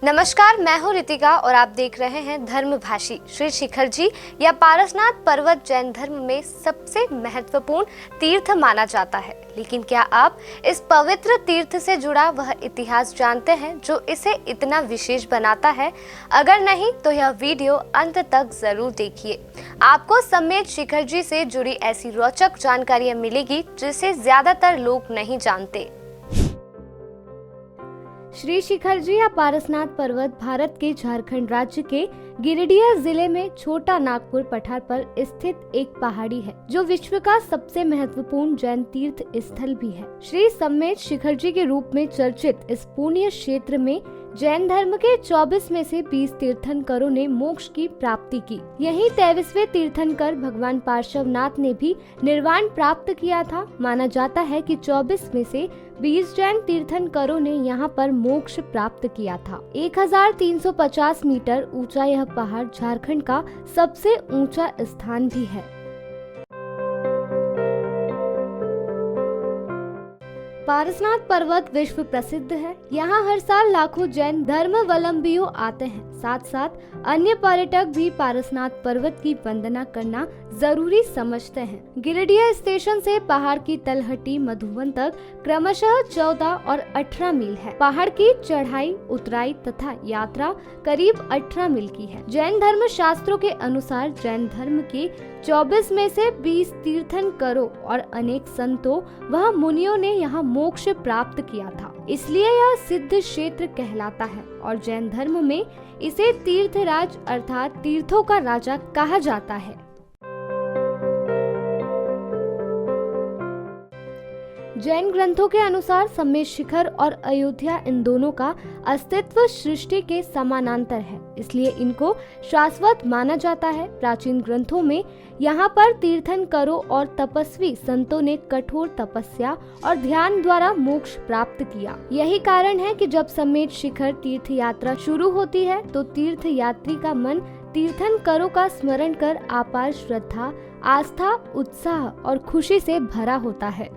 नमस्कार, मैं हूँ रितिका और आप देख रहे हैं धर्मभाषी। श्री शिखर जी या पारसनाथ पर्वत जैन धर्म में सबसे महत्वपूर्ण तीर्थ माना जाता है। लेकिन क्या आप इस पवित्र तीर्थ से जुड़ा वह इतिहास जानते हैं जो इसे इतना विशेष बनाता है? अगर नहीं तो यह वीडियो अंत तक जरूर देखिए। आपको समेत शिखर जी से जुड़ी ऐसी रोचक जानकारियाँ मिलेगी जिसे ज्यादातर लोग नहीं जानते। श्री शिखर जी या पारसनाथ पर्वत भारत के झारखंड राज्य के गिरिडीह जिले में छोटा नागपुर पठार पर स्थित एक पहाड़ी है जो विश्व का सबसे महत्वपूर्ण जैन तीर्थ स्थल भी है। श्री समेत शिखर जी के रूप में चर्चित इस पुण्य क्षेत्र में जैन धर्म के 24 में से 20 तीर्थंकरों ने मोक्ष की प्राप्ति की। यही 23वें तीर्थंकर भगवान पार्श्वनाथ ने भी निर्वाण प्राप्त किया था। माना जाता है कि 24 में से 20 जैन तीर्थंकरों ने यहाँ पर मोक्ष प्राप्त किया था। 1350 मीटर ऊंचा यह पहाड़ झारखंड का सबसे ऊंचा स्थान भी है। पारसनाथ पर्वत विश्व प्रसिद्ध है। यहाँ हर साल लाखों जैन धर्मावलंबियों आते हैं। साथ साथ अन्य पर्यटक भी पारसनाथ पर्वत की वंदना करना जरूरी समझते हैं। गिरिडीह स्टेशन से पहाड़ की तलहटी मधुबन तक क्रमशः 14 और 18 मील है। पहाड़ की चढ़ाई उतराई तथा यात्रा करीब 18 मील की है। जैन धर्म शास्त्रों के अनुसार जैन धर्म के 24 में से 20 तीर्थंकरों और अनेक संतों व मुनियों ने यहाँ मोक्ष प्राप्त किया था, इसलिए यह सिद्ध क्षेत्र कहलाता है और जैन धर्म में इसे तीर्थराज अर्थात तीर्थों का राजा कहा जाता है। जैन ग्रंथों के अनुसार समेत शिखर और अयोध्या इन दोनों का अस्तित्व सृष्टि के समानांतर है, इसलिए इनको शाश्वत माना जाता है। प्राचीन ग्रंथों में यहाँ पर तीर्थंकरों और तपस्वी संतों ने कठोर तपस्या और ध्यान द्वारा मोक्ष प्राप्त किया। यही कारण है कि जब समेत शिखर तीर्थ यात्रा शुरू होती है तो तीर्थ यात्री का मन तीर्थंकरों का स्मरण कर अपार श्रद्धा, आस्था, उत्साह और खुशी से भरा होता है।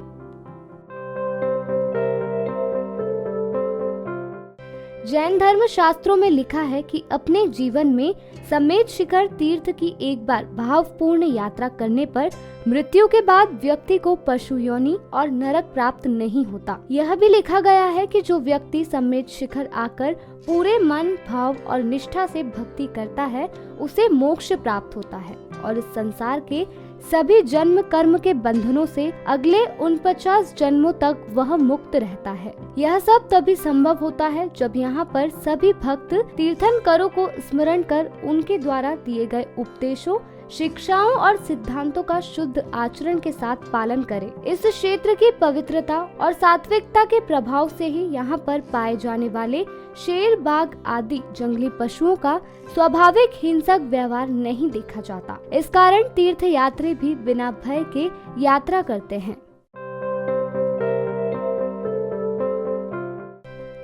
जैन धर्म शास्त्रों में लिखा है कि अपने जीवन में समेत शिखर तीर्थ की एक बार भावपूर्ण यात्रा करने पर मृत्यु के बाद व्यक्ति को पशु योनि और नरक प्राप्त नहीं होता। यह भी लिखा गया है कि जो व्यक्ति समेत शिखर आकर पूरे मन, भाव और निष्ठा से भक्ति करता है उसे मोक्ष प्राप्त होता है और इस संसार के सभी जन्म कर्म के बंधनों से अगले 49 जन्मों तक वह मुक्त रहता है। यह सब तभी संभव होता है जब यहाँ पर सभी भक्त तीर्थंकरों को स्मरण कर उनके द्वारा दिए गए उपदेशों, शिक्षाओं और सिद्धांतों का शुद्ध आचरण के साथ पालन करें। इस क्षेत्र की पवित्रता और सात्विकता के प्रभाव से ही यहाँ पर पाए जाने वाले शेर, बाघ आदि जंगली पशुओं का स्वाभाविक हिंसक व्यवहार नहीं देखा जाता। इस कारण तीर्थ यात्री भी बिना भय के यात्रा करते हैं।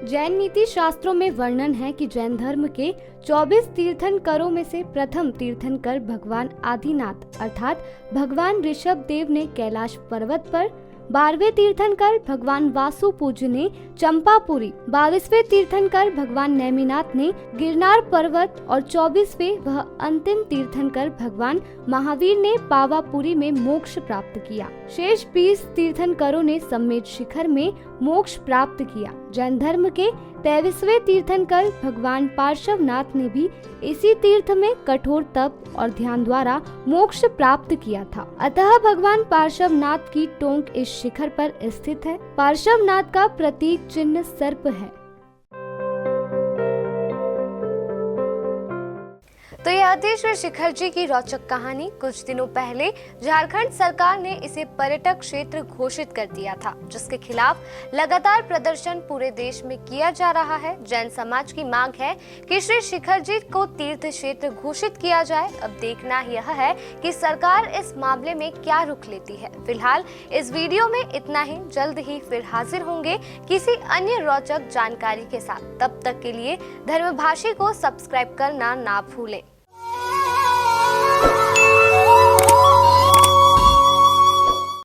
जैन नीति शास्त्रों में वर्णन है कि जैन धर्म के 24 तीर्थंकरों में से प्रथम तीर्थंकर भगवान आदिनाथ अर्थात भगवान ऋषभ देव ने कैलाश पर्वत पर, 12वें तीर्थंकर भगवान वासु पूज्य ने चंपापुरी, 22वें तीर्थंकर भगवान नेमिनाथ ने गिरनार पर्वत और 24वें वह अंतिम तीर्थंकर भगवान महावीर ने पावापुरी में मोक्ष प्राप्त किया। शेष 20 तीर्थंकरों ने समेत शिखर में मोक्ष प्राप्त किया। जैन धर्म के 23वें तीर्थंकर भगवान पार्श्वनाथ ने भी इसी तीर्थ में कठोर तप और ध्यान द्वारा मोक्ष प्राप्त किया था। अतः भगवान पार्श्वनाथ की टोंक इस शिखर पर स्थित है। पार्श्वनाथ का प्रतीक चिन्ह सर्प है। तो यह थी श्री शिखर जी की रोचक कहानी। कुछ दिनों पहले झारखंड सरकार ने इसे पर्यटक क्षेत्र घोषित कर दिया था, जिसके खिलाफ लगातार प्रदर्शन पूरे देश में किया जा रहा है। जैन समाज की मांग है कि श्री शिखर जी को तीर्थ क्षेत्र घोषित किया जाए। अब देखना यह है कि सरकार इस मामले में क्या रुख लेती है। फिलहाल इस वीडियो में इतना ही। जल्द ही फिर हाजिर होंगे किसी अन्य रोचक जानकारी के साथ। तब तक के लिए धर्मभाषी को सब्सक्राइब करना ना भूलें।